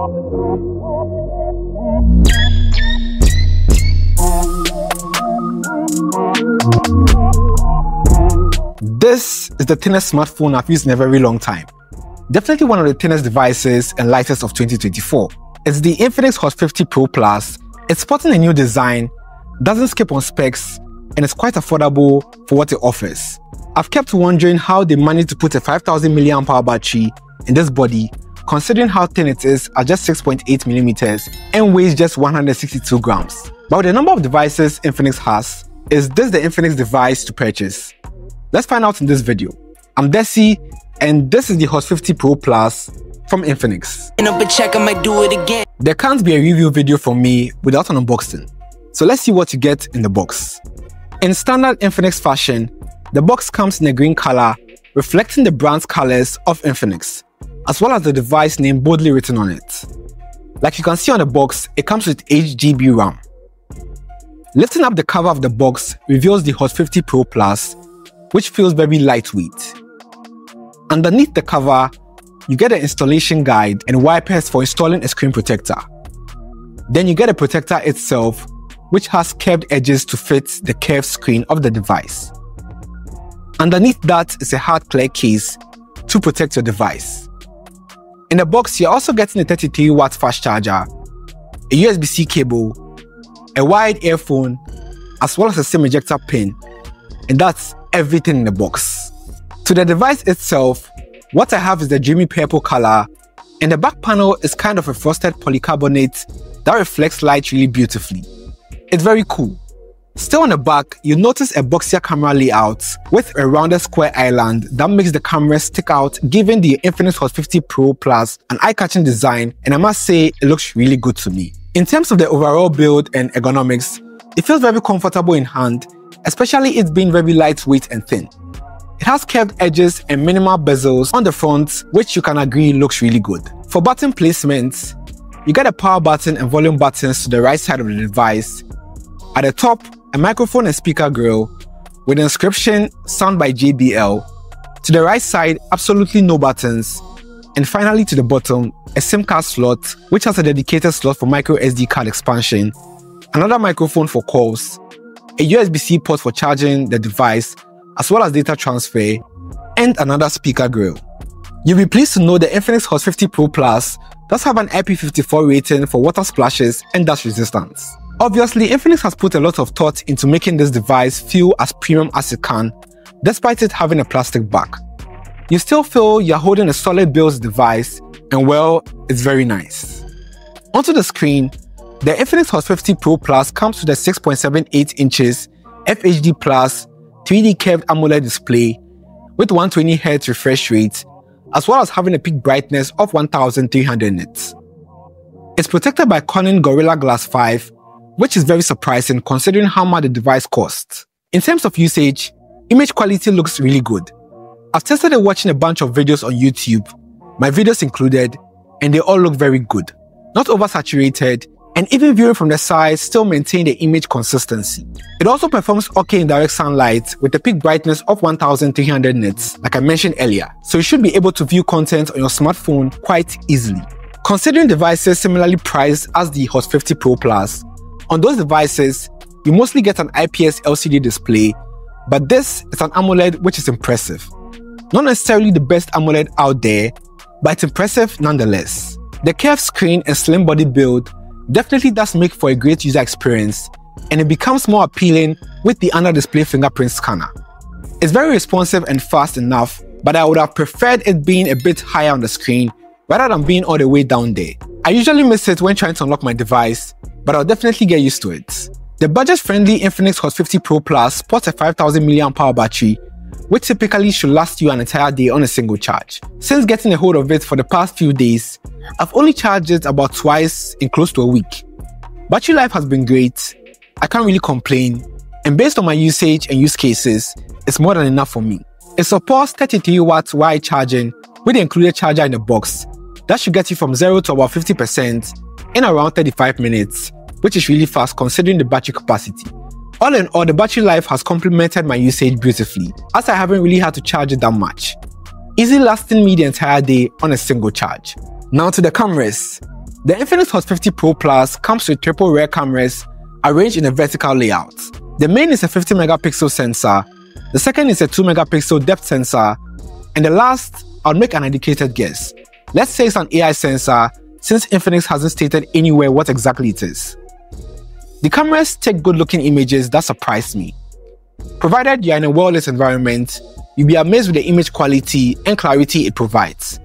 This is the thinnest smartphone I've used in a very long time. Definitely one of the thinnest devices and lightest of 2024. It's the Infinix Hot 50 Pro Plus. It's sporting a new design, doesn't skip on specs, and it's quite affordable for what it offers. I've kept wondering how they managed to put a 5000 mAh battery in this body, considering how thin it is at just 6.8 millimeters and weighs just 162 grams. But with the number of devices Infinix has, is this the Infinix device to purchase? Let's find out in this video. I'm Desi, and this is the Hot 50 Pro Plus from Infinix. There can't be a review video from me without an unboxing. So let's see what you get in the box. In standard Infinix fashion, the box comes in a green color, reflecting the brand's colors of Infinix, as well as the device name boldly written on it. Like you can see on the box, it comes with 8GB RAM. Lifting up the cover of the box reveals the Hot 50 Pro Plus, which feels very lightweight. Underneath the cover, you get an installation guide and wipers for installing a screen protector. Then you get a protector itself, which has curved edges to fit the curved screen of the device. Underneath that is a hard clear case to protect your device. In the box, you're also getting a 33-watt fast charger, a USB-C cable, a wired earphone, as well as a SIM ejector pin, and that's everything in the box. To the device itself, what I have is the dreamy purple color, and the back panel is kind of a frosted polycarbonate that reflects light really beautifully. It's very cool. Still on the back, you notice a boxier camera layout with a rounded square island that makes the camera stick out, giving the Infinix Hot 50 Pro Plus an eye-catching design, and I must say it looks really good to me. In terms of the overall build and ergonomics, it feels very comfortable in hand, especially it being very lightweight and thin. It has curved edges and minimal bezels on the front, which you can agree looks really good. For button placement, you get a power button and volume buttons to the right side of the device. At the top, a microphone and speaker grill with the inscription "Sound by JBL." To the right side, absolutely no buttons. And finally to the bottom, a SIM card slot, which has a dedicated slot for micro SD card expansion, another microphone for calls, a USB-C port for charging the device, as well as data transfer, and another speaker grill. You'll be pleased to know the Infinix Hot 50 Pro Plus does have an IP54 rating for water splashes and dust resistance. Obviously, Infinix has put a lot of thought into making this device feel as premium as it can, despite it having a plastic back. You still feel you're holding a solid built device, and well, it's very nice. Onto the screen, the Infinix Hot 50 Pro Plus comes with a 6.78 inches FHD Plus 3D curved AMOLED display with 120Hz refresh rate, as well as having a peak brightness of 1300 nits. It's protected by Corning Gorilla Glass 5, which is very surprising considering how much the device costs. In terms of usage, image quality looks really good. I've tested it watching a bunch of videos on YouTube, my videos included, and they all look very good. Not oversaturated, and even viewing from the side still maintain the image consistency. It also performs okay in direct sunlight with a peak brightness of 1300 nits, like I mentioned earlier, so you should be able to view content on your smartphone quite easily. Considering devices similarly priced as the Hot 50 Pro Plus, on those devices, you mostly get an IPS LCD display, but this is an AMOLED which is impressive. Not necessarily the best AMOLED out there, but it's impressive nonetheless. The curved screen and slim body build definitely does make for a great user experience, and it becomes more appealing with the under-display fingerprint scanner. It's very responsive and fast enough, but I would have preferred it being a bit higher on the screen rather than being all the way down there. I usually miss it when trying to unlock my device, but I'll definitely get used to it. The budget-friendly Infinix Hot 50 Pro Plus sports a 5000 mAh battery, which typically should last you an entire day on a single charge. Since getting a hold of it for the past few days, I've only charged it about twice in close to a week. Battery life has been great, I can't really complain, and based on my usage and use cases, it's more than enough for me. It supports 33-watt wired charging with the included charger in the box. That should get you from 0 to about 50% in around 35 minutes, which is really fast considering the battery capacity. All in all, the battery life has complemented my usage beautifully, as I haven't really had to charge it that much, easily lasting me the entire day on a single charge. Now to the cameras. The Infinix Hot 50 Pro Plus comes with triple rear cameras arranged in a vertical layout. The main is a 50 megapixel sensor, the second is a 2 megapixel depth sensor, and the last, I'll make an educated guess. Let's say it's an AI sensor, since Infinix hasn't stated anywhere what exactly it is. The cameras take good looking images that surprise me. Provided you're in a well-lit environment, you'll be amazed with the image quality and clarity it provides.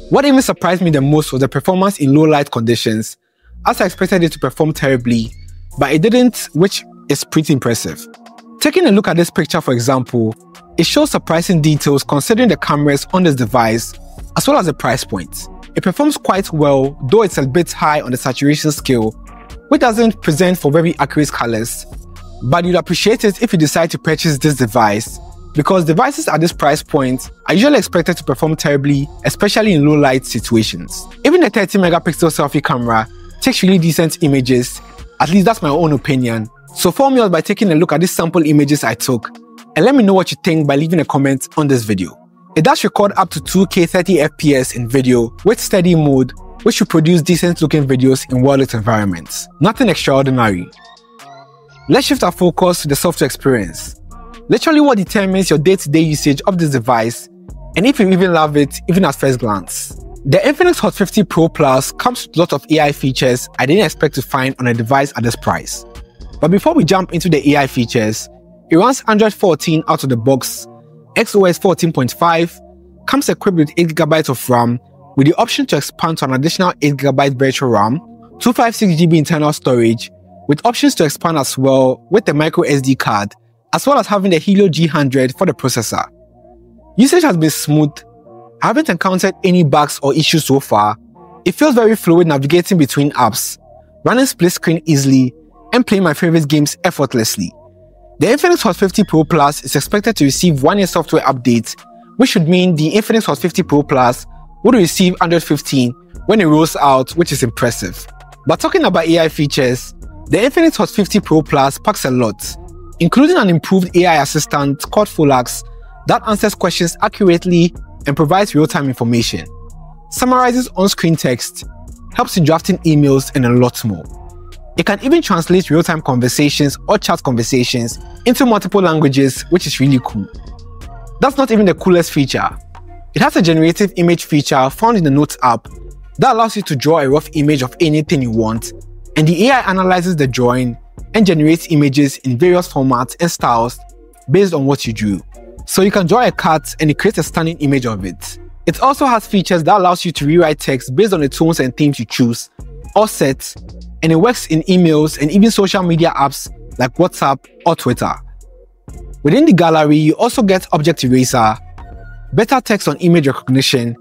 What even surprised me the most was the performance in low light conditions, as I expected it to perform terribly, but it didn't, which is pretty impressive. Taking a look at this picture for example, it shows surprising details considering the cameras on this device, as well as the price point. It performs quite well, though it's a bit high on the saturation scale, which doesn't present for very accurate colors, but you'd appreciate it if you decide to purchase this device, because devices at this price point are usually expected to perform terribly, especially in low light situations. Even the 30 megapixel selfie camera takes really decent images, at least that's my own opinion. So follow me out by taking a look at these sample images I took, and let me know what you think by leaving a comment on this video. It does record up to 2K 30 FPS in video with steady mode, which should produce decent looking videos in well-lit environments. Nothing extraordinary. Let's shift our focus to the software experience. Literally what determines your day-to-day usage of this device, and if you even love it even at first glance. The Infinix Hot 50 Pro Plus comes with a lot of AI features I didn't expect to find on a device at this price. But before we jump into the AI features, it runs Android 14 out of the box, XOS 14.5, comes equipped with 8GB of RAM, with the option to expand to an additional 8GB virtual RAM, 256GB internal storage, with options to expand as well with the micro SD card, as well as having the Helio G100 for the processor. Usage has been smooth. I haven't encountered any bugs or issues so far. It feels very fluid navigating between apps, running split screen easily, and playing my favorite games effortlessly. The Infinix Hot 50 Pro Plus is expected to receive 1-year software update, which should mean the Infinix Hot 50 Pro Plus would receive Android 15 when it rolls out, which is impressive. But talking about AI features, the Infinix Hot 50 Pro Plus packs a lot, including an improved AI assistant called Folax that answers questions accurately and provides real-time information, summarizes on-screen text, helps in drafting emails, and a lot more. It can even translate real-time conversations or chat conversations into multiple languages, which is really cool. That's not even the coolest feature. It has a generative image feature found in the Notes app that allows you to draw a rough image of anything you want, and the AI analyzes the drawing and generates images in various formats and styles based on what you drew. So you can draw a cat and it creates a stunning image of it. It also has features that allows you to rewrite text based on the tones and themes you choose or set, and it works in emails and even social media apps like WhatsApp or Twitter. Within the gallery, you also get object eraser, better text on image recognition,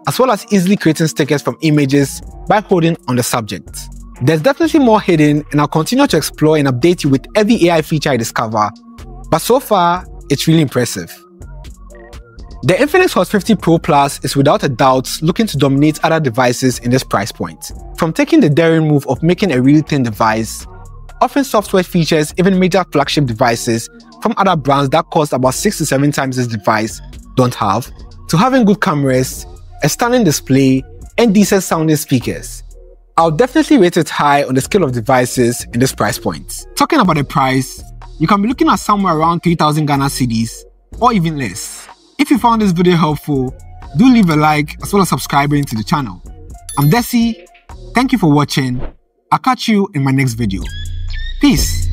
as well as easily creating stickers from images by holding on the subject. There's definitely more hidden, and I'll continue to explore and update you with every AI feature I discover, but so far, it's really impressive. The Infinix Hot 50 Pro Plus is without a doubt looking to dominate other devices in this price point. From taking the daring move of making a really thin device, offering software features even major flagship devices from other brands that cost about 6 to 7 times this device don't have, to having good cameras, a stunning display, and decent sounding speakers. I'll definitely rate it high on the scale of devices in this price point. Talking about the price, you can be looking at somewhere around 3,000 Ghana cedis or even less. If you found this video helpful, do leave a like as well as subscribing to the channel. I'm Desi, thank you for watching, I'll catch you in my next video. Peace.